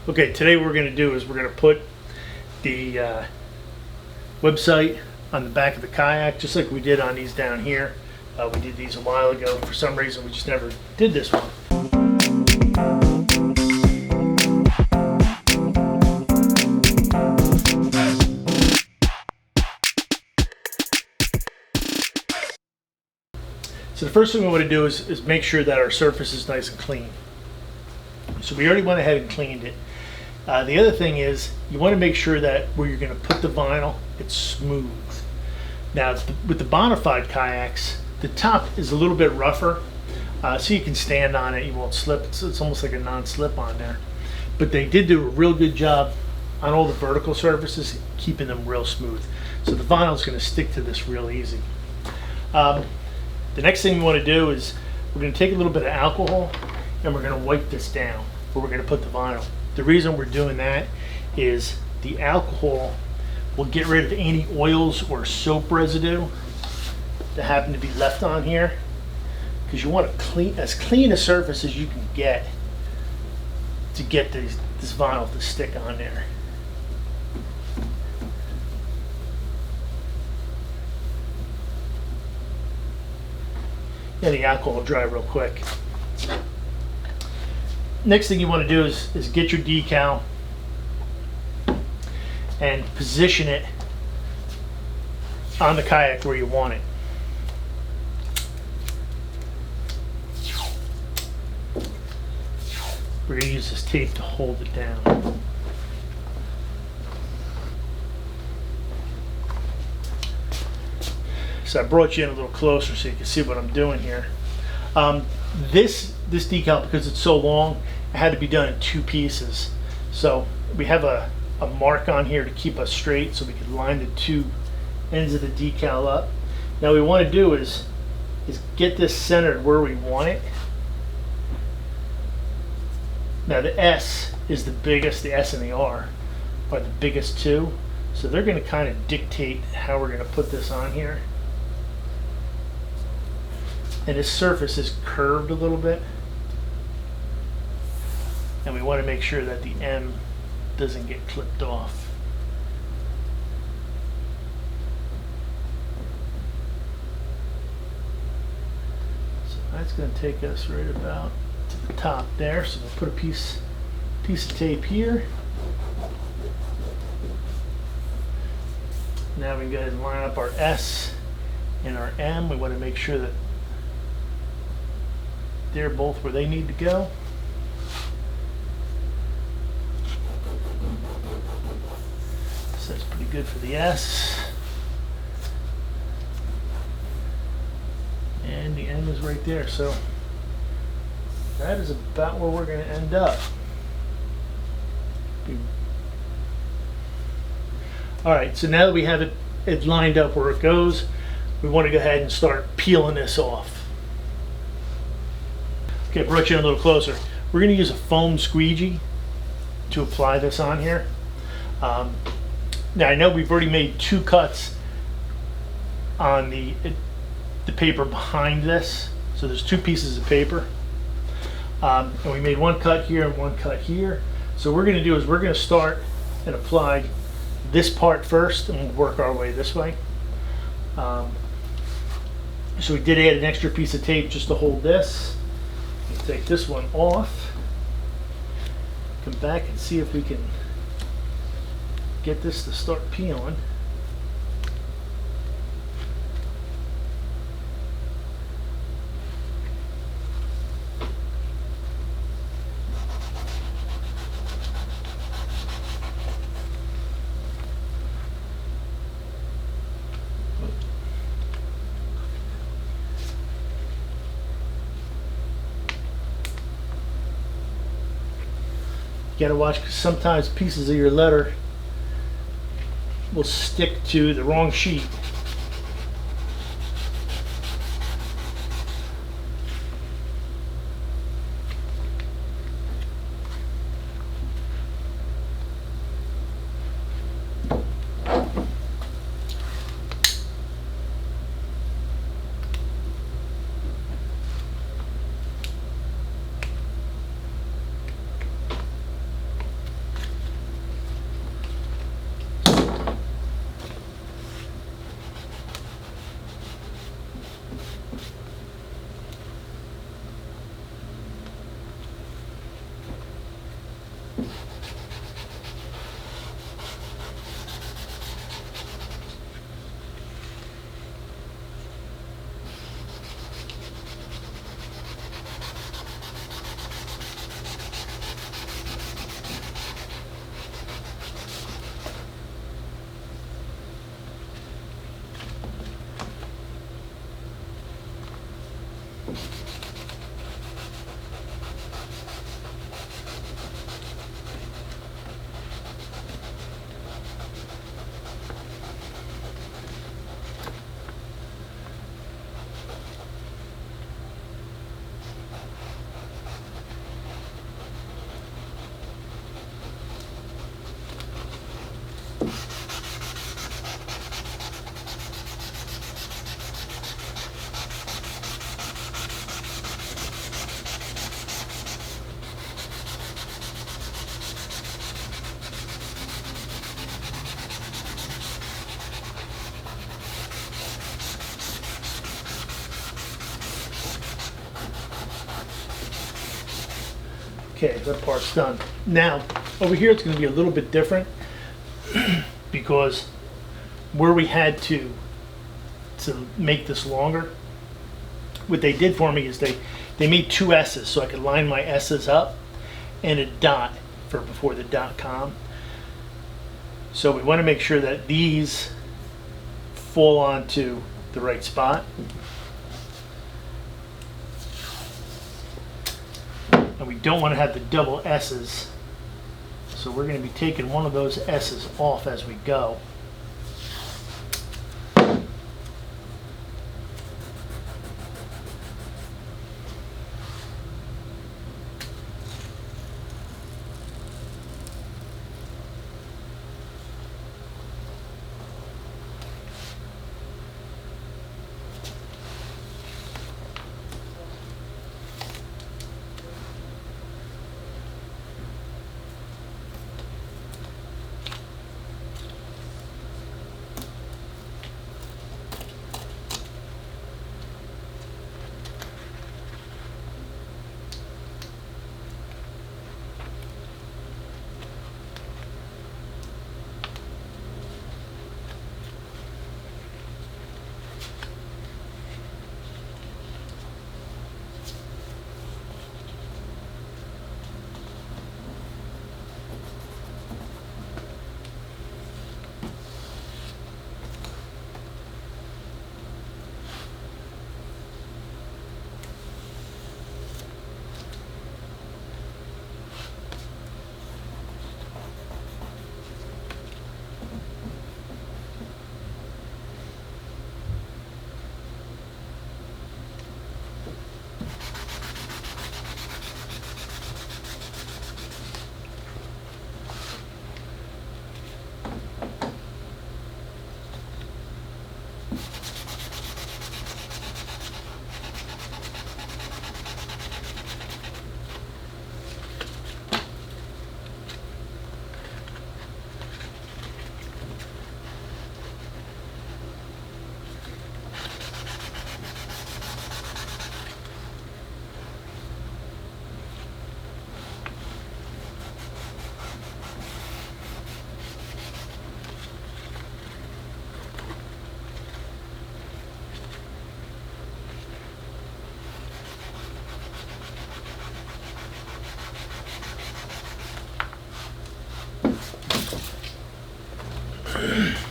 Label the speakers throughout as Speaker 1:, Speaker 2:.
Speaker 1: Okay, today what we're going to do is we're going to put the website on the back of the kayak, just like we did on these down here. We did these a while ago. For some reason, we just never did this one. So the first thing we want to do is make sure that our surface is nice and clean. So we already went ahead and cleaned it. The other thing is you want to make sure that where you're going to put the vinyl, it's smooth. Now with the Bonafide kayaks, the top is a little bit rougher, so you can stand on it, you won't slip. It's almost like a non-slip on there. But they did do a real good job on all the vertical surfaces, keeping them real smooth. So the vinyl is going to stick to this real easy. The next thing we want to do is we're going to take a little bit of alcohol and we're going to wipe this down where we're going to put the vinyl. The reason we're doing that is the alcohol will get rid of any oils or soap residue that happen to be left on here, because you want as clean a surface as you can get to get this vinyl to stick on there. And the alcohol will dry real quick. Next thing you want to do is get your decal and position it on the kayak where you want it. We're going to use this tape to hold it down. So I brought you in a little closer so you can see what I'm doing here. This decal, because it's so long, it had to be done in two pieces. So we have a mark on here to keep us straight so we can line the two ends of the decal up. Now what we want to do is get this centered where we want it. Now the S is the biggest, the S and the R are the biggest two. So they're going to kind of dictate how we're going to put this on here. And this surface is curved a little bit. And we want to make sure that the M doesn't get clipped off. So that's going to take us right about to the top there. So we'll put a piece of tape here. Now we can go ahead and line up our S and our M. We want to make sure that they're both where they need to go. So that's pretty good for the S. And the M is right there. So that is about where we're going to end up. Alright, so now that we have it lined up where it goes, we want to go ahead and start peeling this off. Okay, brought you in a little closer. We're going to use a foam squeegee to apply this on here. Now I know we've already made two cuts on the paper behind this. So there's two pieces of paper. And we made one cut here and one cut here. So what we're going to do is we're going to start and apply this part first and we'll work our way this way. So we did add an extra piece of tape just to hold this. We'll take this one off, come back and see if we can get this to start peeling. You gotta watch, because sometimes pieces of your letter will stick to the wrong sheet. Okay, that part's done. Now, over here it's going to be a little bit different because where we had to make this longer, what they did for me is they made two S's so I could line my S's up and a dot for before the .com. So we want to make sure that these fall onto the right spot. And we don't want to have the double S's. So we're going to be taking one of those S's off as we go.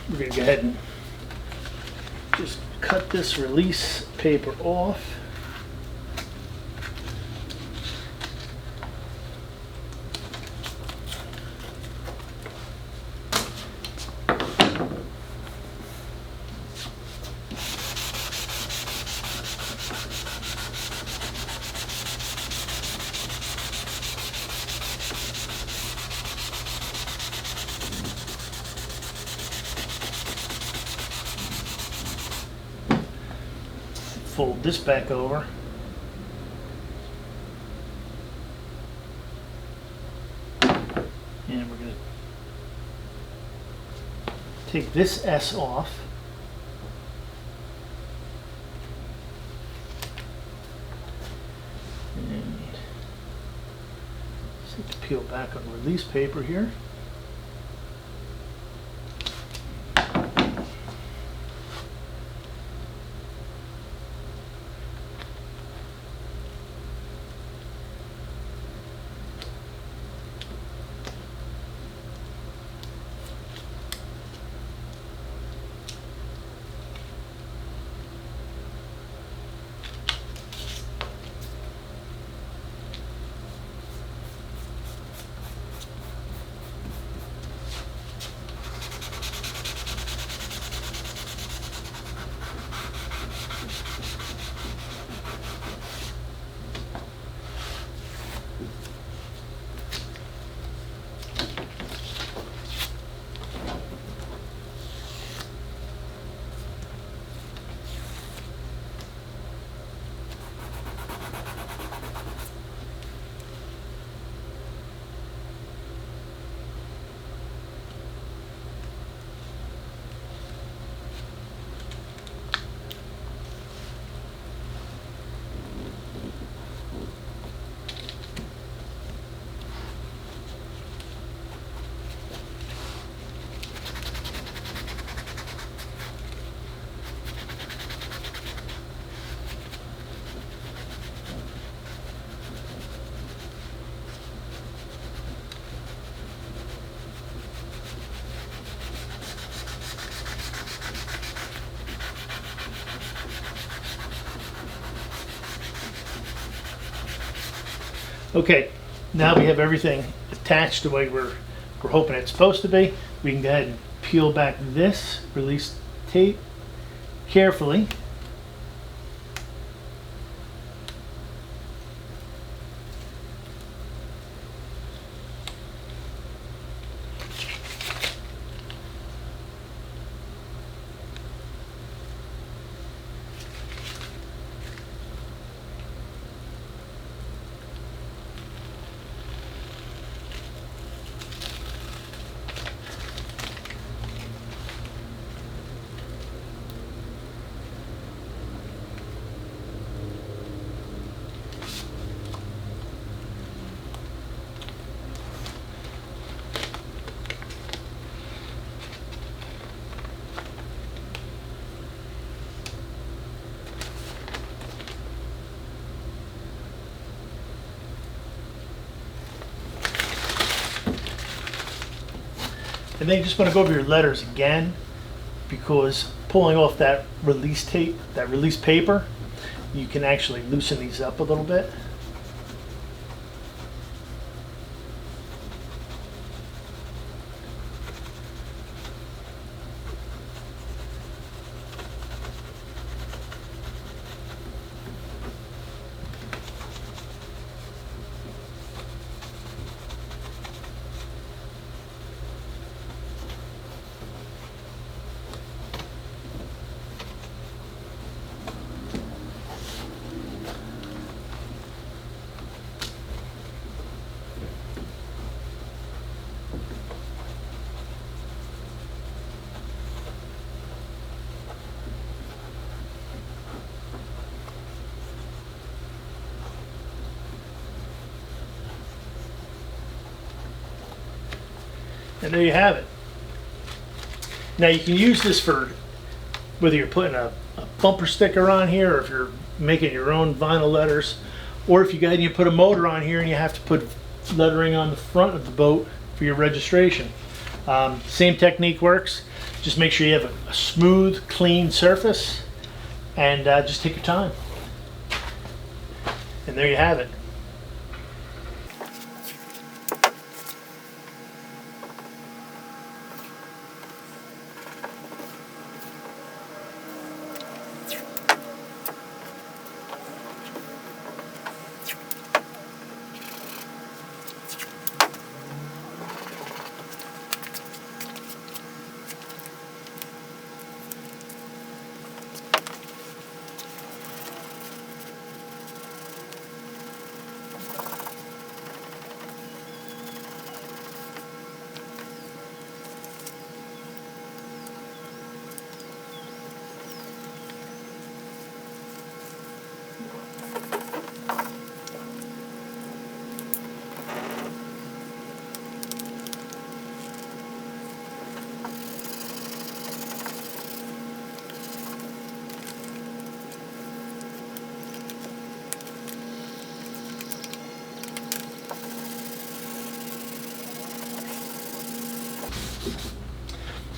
Speaker 1: We're going to go ahead and just cut this release paper off. Fold this back over. And we're going to take this S off. And set the peel back on release paper here. Okay, now we have everything attached the way we're hoping it's supposed to be. We can go ahead and peel back this release tape carefully. And then you just want to go over your letters again, because pulling off that release tape, that release paper, you can actually loosen these up a little bit. And there you have it. Now you can use this for whether you're putting a bumper sticker on here, or if you're making your own vinyl letters, or if you put a motor on here and you have to put lettering on the front of the boat for your registration. Same technique works. Just make sure you have a smooth, clean surface, and just take your time. And there you have it.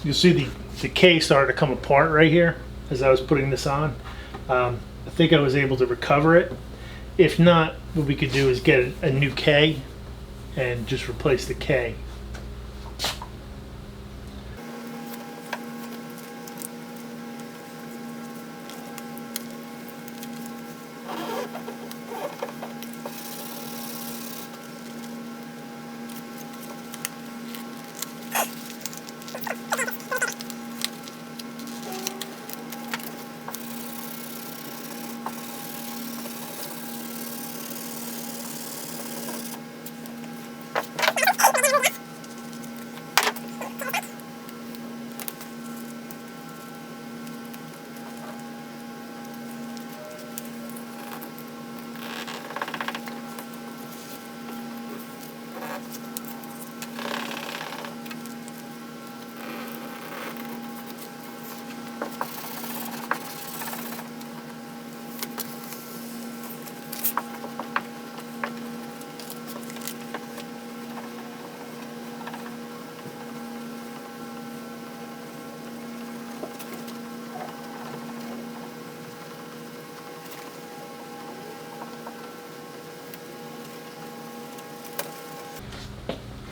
Speaker 1: You'll see the case started to come apart right here as I was putting this on. I think I was able to recover it. If not, what we could do is get a new K and just replace the K.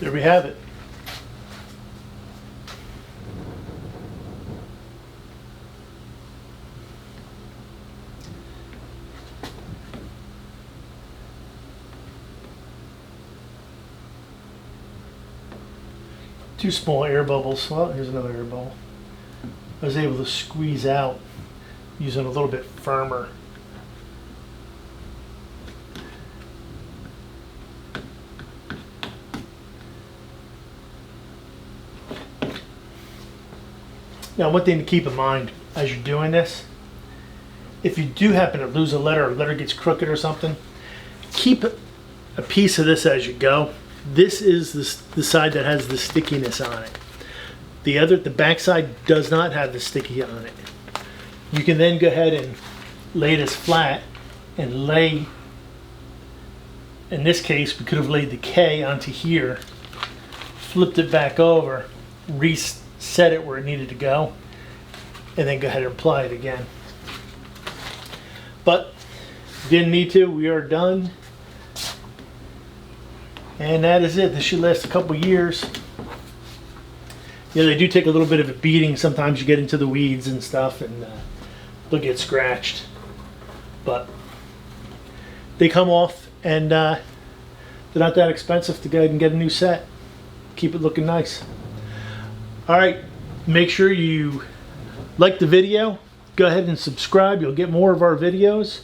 Speaker 1: there we have it. Two small air bubbles. Well, here's another air bubble. I was able to squeeze out using a little bit firmer. Now, one thing to keep in mind as you're doing this, if you do happen to lose a letter, or a letter gets crooked or something, keep a piece of this as you go. This is the side that has the stickiness on it. The back side does not have the sticky on it. You can then go ahead and lay this flat and lay, in this case, we could have laid the K onto here, flipped it back over, reset it where it needed to go, and then go ahead and apply it again. But didn't need to, we are done. And that is it. This should last a couple years. Yeah, they do take a little bit of a beating. Sometimes you get into the weeds and stuff and they'll get scratched. But they come off, and they're not that expensive to go ahead and get a new set. Keep it looking nice. All right, make sure you like the video. Go ahead and subscribe. You'll get more of our videos.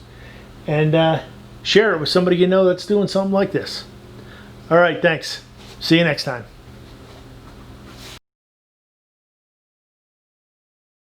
Speaker 1: And share it with somebody you know that's doing something like this. All right, thanks. See you next time.